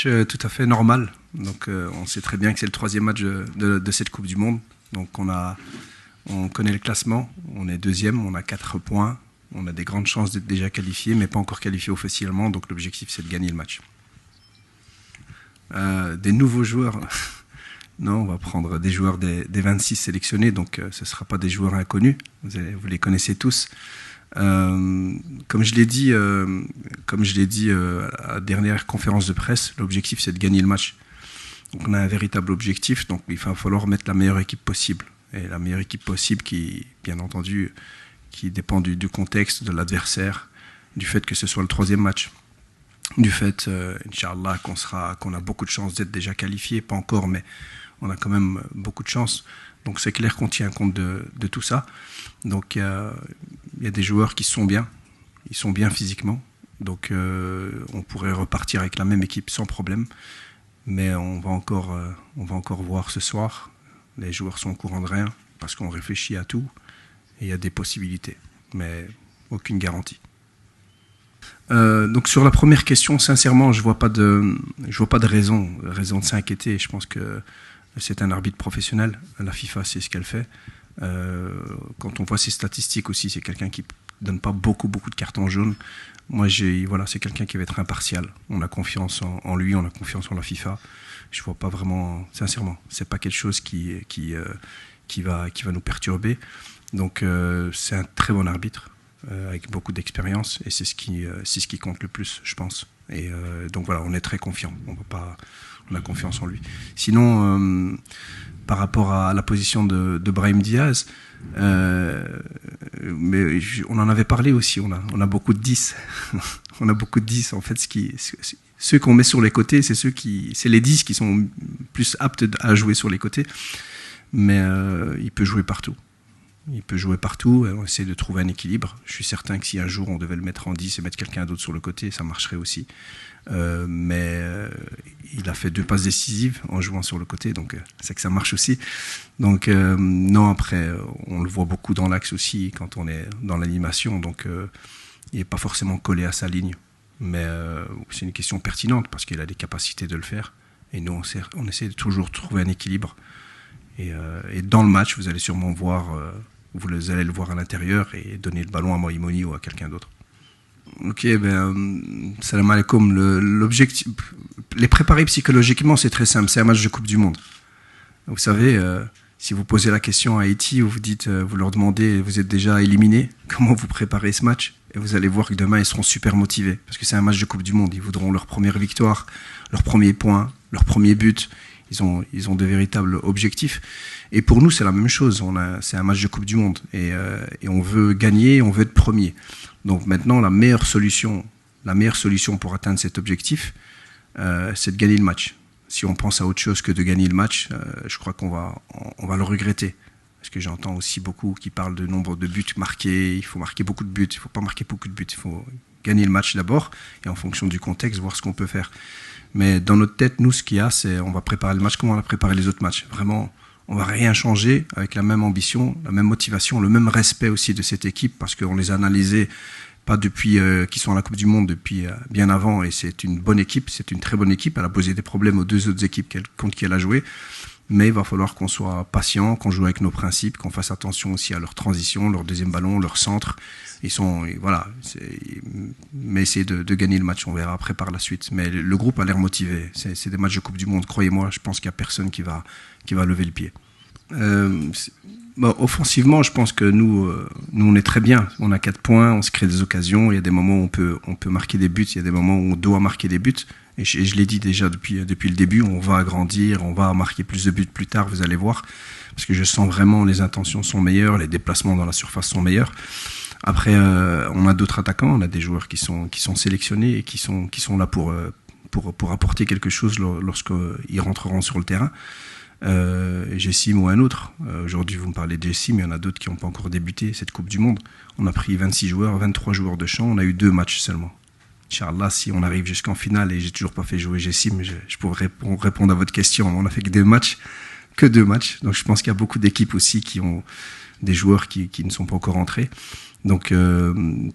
match tout à fait normal. Donc, on sait très bien que c'est le 3e match de cette Coupe du Monde. Donc, on connaît le classement. On est 2e, on a 4 points. On a des grandes chances d'être déjà qualifiés, mais pas encore qualifiés officiellement. Donc, l'objectif, c'est de gagner le match. Des nouveaux joueurs. Non, on va prendre des joueurs des 26 sélectionnés. Donc, ce ne sera pas des joueurs inconnus. Vous les connaissez tous. Comme je l'ai dit à la dernière conférence de presse, l'objectif c'est de gagner le match. Donc on a un véritable objectif, donc il va falloir mettre la meilleure équipe possible. Et la meilleure équipe possible qui, bien entendu, qui dépend du contexte, de l'adversaire, du fait que ce soit le 3e match. Du fait, Inch'Allah, qu'on a beaucoup de chances d'être déjà qualifié, pas encore, mais on a quand même beaucoup de chances. Donc c'est clair qu'on tient compte de tout ça. Donc il y a des joueurs qui sont bien, ils sont bien physiquement. Donc on pourrait repartir avec la même équipe sans problème. Mais on va encore voir ce soir. Les joueurs sont au courant de rien parce qu'on réfléchit à tout. Et il y a des possibilités, mais aucune garantie. Donc sur la première question, sincèrement, je vois pas de raison de s'inquiéter. Je pense que c'est un arbitre professionnel. La FIFA, c'est ce qu'elle fait. Quand on voit ses statistiques aussi, c'est quelqu'un qui donne pas beaucoup de cartons jaunes. Moi, c'est quelqu'un qui va être impartial. On a confiance en lui, on a confiance en la FIFA. Je vois pas vraiment, sincèrement, c'est pas quelque chose qui va nous perturber. Donc, c'est un très bon arbitre avec beaucoup d'expérience et c'est ce qui compte le plus, je pense. Et donc voilà, on est très confiant. On a confiance en lui. Sinon, par rapport à la position de Brahim Diaz, mais on en avait parlé aussi, on a beaucoup de 10. On a beaucoup de 10. En fait, ceux qu'on met sur les côtés, c'est les 10 qui sont plus aptes à jouer sur les côtés. Mais il peut jouer partout. Il peut jouer partout, on essaie de trouver un équilibre. Je suis certain que si un jour on devait le mettre en 10 et mettre quelqu'un d'autre sur le côté, ça marcherait aussi. Mais il a fait 2 passes décisives en jouant sur le côté, donc c'est que ça marche aussi. Donc non, après, on le voit beaucoup dans l'axe aussi quand on est dans l'animation, donc il n'est pas forcément collé à sa ligne. Mais c'est une question pertinente parce qu'il a des capacités de le faire. Et nous, on essaie de toujours trouver un équilibre. Et dans le match, vous allez sûrement voir, vous allez le voir à l'intérieur et donner le ballon à Moïmoni ou à quelqu'un d'autre. Ok, salam alaikum. L'objectif, les préparer psychologiquement, c'est très simple. C'est un match de Coupe du Monde. Vous savez, si vous posez la question à Haïti, vous leur demandez, vous êtes déjà éliminé, comment vous préparez ce match? Et vous allez voir que demain, ils seront super motivés. Parce que c'est un match de Coupe du Monde. Ils voudront leur première victoire, leur premier point, leur premier but. Ils ont de véritables objectifs. Et pour nous, c'est la même chose. C'est un match de Coupe du Monde. Et on veut gagner, on veut être premier. Donc maintenant, la meilleure solution pour atteindre cet objectif, c'est de gagner le match. Si on pense à autre chose que de gagner le match, je crois qu'on va le regretter. Parce que j'entends aussi beaucoup qui parlent de nombre de buts marqués. Il faut marquer beaucoup de buts. Il ne faut pas marquer beaucoup de buts. Il faut gagner le match d'abord. Et en fonction du contexte, voir ce qu'on peut faire. Mais dans notre tête, nous, ce qu'il y a, c'est on va préparer le match comme on a préparé les autres matchs. Vraiment, on va rien changer avec la même ambition, la même motivation, le même respect aussi de cette équipe parce qu'on les a analysés pas depuis qu'ils sont à la Coupe du Monde, depuis bien avant. Et c'est une bonne équipe, c'est une très bonne équipe. Elle a posé des problèmes aux 2 autres équipes contre qui elle a joué. Mais il va falloir qu'on soit patient, qu'on joue avec nos principes, qu'on fasse attention aussi à leur transition, leur deuxième ballon, leur centre. Mais essayer de gagner le match, on verra après par la suite. Mais le groupe a l'air motivé. C'est des matchs de Coupe du Monde, croyez-moi. Je pense qu'il n'y a personne qui va lever le pied. Offensivement, je pense que nous, on est très bien. On a 4 points, on se crée des occasions. Il y a des moments où on peut marquer des buts, il y a des moments où on doit marquer des buts. Et je l'ai dit déjà depuis le début, on va agrandir, on va marquer plus de buts plus tard, vous allez voir. Parce que je sens vraiment les intentions sont meilleures, les déplacements dans la surface sont meilleurs. Après, on a d'autres attaquants, on a des joueurs qui sont sélectionnés et qui sont là pour apporter quelque chose lorsqu'ils rentreront sur le terrain. Jessim ou un autre. Aujourd'hui, vous me parlez de Jessim, il y en a d'autres qui n'ont pas encore débuté cette Coupe du Monde. On a pris 26 joueurs, 23 joueurs de champ, on a eu 2 matchs seulement. Inch'Allah, si on arrive jusqu'en finale et j'ai toujours pas fait jouer Jessim, je pourrais répondre à votre question. On a fait que 2 matchs, que 2 matchs. Donc je pense qu'il y a beaucoup d'équipes aussi qui ont des joueurs qui ne sont pas encore entrés. Donc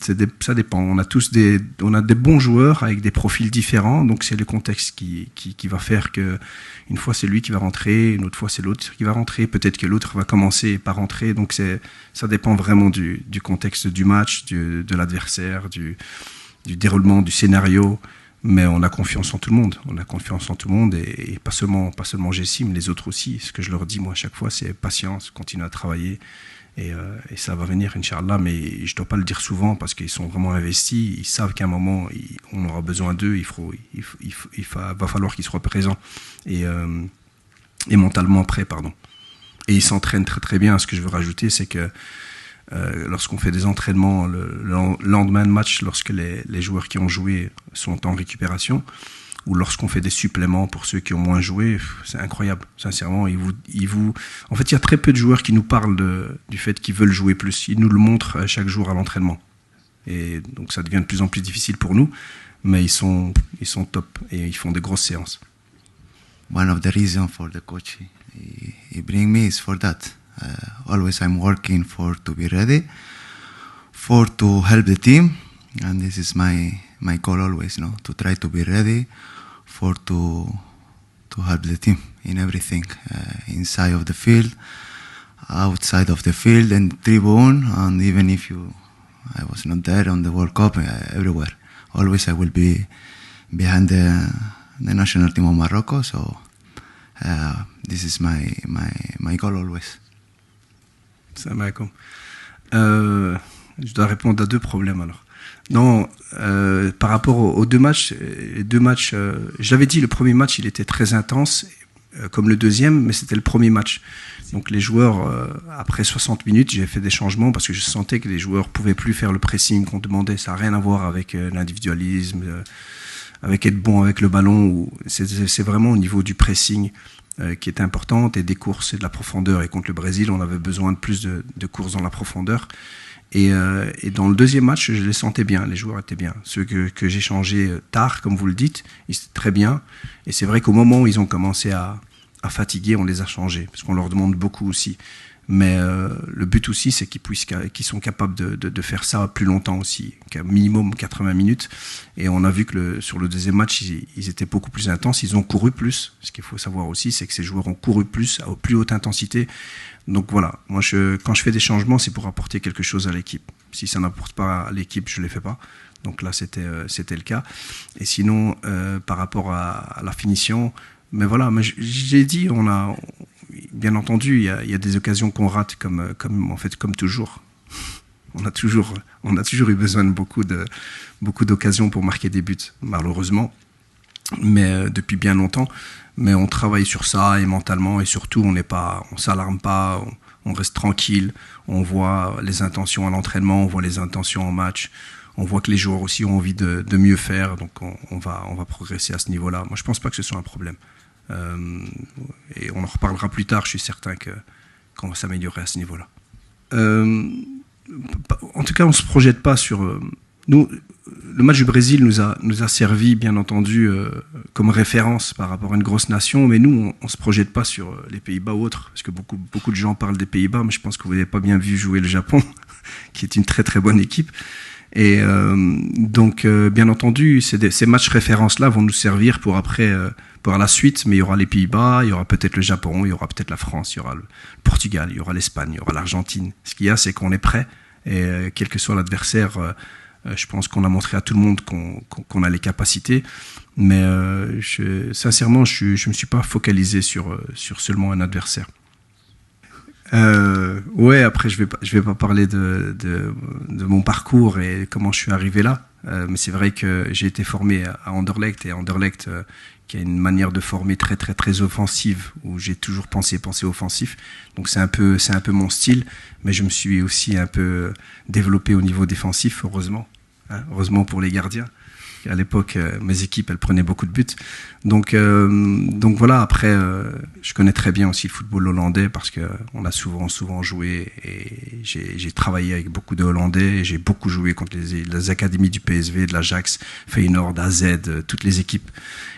ça dépend. On a des bons joueurs avec des profils différents. Donc c'est le contexte qui va faire que une fois c'est lui qui va rentrer, une autre fois c'est l'autre qui va rentrer. Peut-être que l'autre va commencer et pas rentrer. Donc ça dépend vraiment du contexte du match, de l'adversaire, du déroulement du scénario. Mais on a confiance en tout le monde. On a confiance en tout le monde et pas seulement Jessim, les autres aussi. Ce que je leur dis moi à chaque fois, c'est patience, continuer à travailler. Et ça va venir, Inch'Allah, mais je ne dois pas le dire souvent parce qu'ils sont vraiment investis. Ils savent qu'à un moment, on aura besoin d'eux. Va falloir qu'ils soient présents et mentalement prêts, pardon. Et ils s'entraînent très très bien. Ce que je veux rajouter, c'est que lorsqu'on fait des entraînements le lendemain de match, lorsque les joueurs qui ont joué sont en récupération, ou lorsqu'on fait des suppléments pour ceux qui ont moins joué, c'est incroyable, sincèrement. En fait, il y a très peu de joueurs qui nous parlent du fait qu'ils veulent jouer plus. Ils nous le montrent chaque jour à l'entraînement. Et donc ça devient de plus en plus difficile pour nous, mais ils sont top et ils font des grosses séances. One of the reasons for the coach he bring me is for that. Always I'm working to be ready, to help the team, and this is my goal always, to try to be ready, to help the team in everything, inside of the field, outside of the field, and tribune, and even if I was not there on the World Cup, everywhere. Always I will be behind the national team of Morocco, so this is my goal always. Salam alaikum. Je dois répondre à 2 problèmes alors. Non, par rapport aux 2 matchs, je l'avais dit, le premier match il était très intense, comme le deuxième, mais c'était le premier match. Donc les joueurs, après 60 minutes, j'ai fait des changements parce que je sentais que les joueurs pouvaient plus faire le pressing qu'on demandait. Ça n'a rien à voir avec l'individualisme, avec être bon avec le ballon. C'est vraiment au niveau du pressing qui est importante, et des courses et de la profondeur. Et contre le Brésil, on avait besoin de plus de courses dans la profondeur. Et dans le deuxième match, je les sentais bien, les joueurs étaient bien. Ceux que j'ai changés tard, comme vous le dites, ils étaient très bien. Et c'est vrai qu'au moment où ils ont commencé à fatiguer, on les a changés, parce qu'on leur demande beaucoup aussi. Mais le but aussi, c'est qu'ils sont capables de faire ça plus longtemps aussi, qu'à minimum 80 minutes. Et on a vu que sur le deuxième match, ils étaient beaucoup plus intenses, ils ont couru plus. Ce qu'il faut savoir aussi, c'est que ces joueurs ont couru plus, à plus haute intensité. Donc voilà, moi quand je fais des changements, c'est pour apporter quelque chose à l'équipe. Si ça n'apporte pas à l'équipe, je ne les fais pas. Donc là, c'était le cas. Et sinon, par rapport à la finition, mais voilà, j'ai dit, bien entendu, il y a des occasions qu'on rate comme toujours. On a toujours eu besoin de beaucoup d'occasions pour marquer des buts, malheureusement, mais depuis bien longtemps. Mais on travaille sur ça, et mentalement, et surtout on s'alarme pas, on reste tranquille, on voit les intentions à l'entraînement, on voit les intentions en match, on voit que les joueurs aussi ont envie de mieux faire, donc on va progresser à ce niveau-là. Moi, je pense pas que ce soit un problème. Et on en reparlera plus tard, je suis certain qu'on va s'améliorer à ce niveau-là. En tout cas, on ne se projette pas sur... nous, le match du Brésil nous a servi, bien entendu, comme référence par rapport à une grosse nation, mais nous, on ne se projette pas sur les Pays-Bas ou autres, parce que beaucoup de gens parlent des Pays-Bas, mais je pense que vous n'avez pas bien vu jouer le Japon, qui est une très très bonne équipe. Et donc, bien entendu, ces matchs références-là vont nous servir pour après... pour la suite, mais il y aura les Pays-Bas, il y aura peut-être le Japon, il y aura peut-être la France, il y aura le Portugal, il y aura l'Espagne, il y aura l'Argentine. Ce qu'il y a, c'est qu'on est prêt, et quel que soit l'adversaire, je pense qu'on a montré à tout le monde qu'on a les capacités. Mais sincèrement, je ne me suis pas focalisé sur seulement un adversaire. Ouais, après, je vais pas parler de mon parcours et comment je suis arrivé là. Mais c'est vrai que j'ai été formé à Anderlecht, et Anderlecht qui a une manière de former très très très offensive, où j'ai toujours pensé offensif. Donc c'est un peu mon style, mais je me suis aussi un peu développé au niveau défensif, heureusement. Heureusement pour les gardiens. À l'époque, mes équipes, elles prenaient beaucoup de buts. Donc voilà, après, je connais très bien aussi le football hollandais, parce qu'on a souvent joué, et j'ai travaillé avec beaucoup de Hollandais, et j'ai beaucoup joué contre les académies du PSV, de l'Ajax, Feyenoord, AZ, toutes les équipes.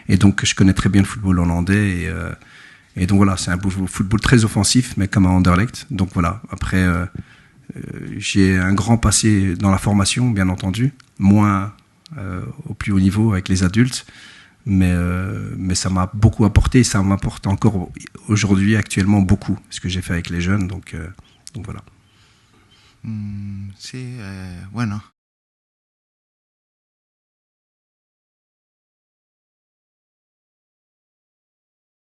Et donc, je connais très bien le football hollandais, Et donc voilà, c'est un football très offensif, mais comme à Anderlecht. Donc voilà, après, j'ai un grand passé dans la formation, bien entendu, moins au plus haut niveau avec les adultes, mais ça m'a beaucoup apporté, et ça m'apporte encore aujourd'hui, actuellement, beaucoup, ce que j'ai fait avec les jeunes, donc voilà. Sí, bueno.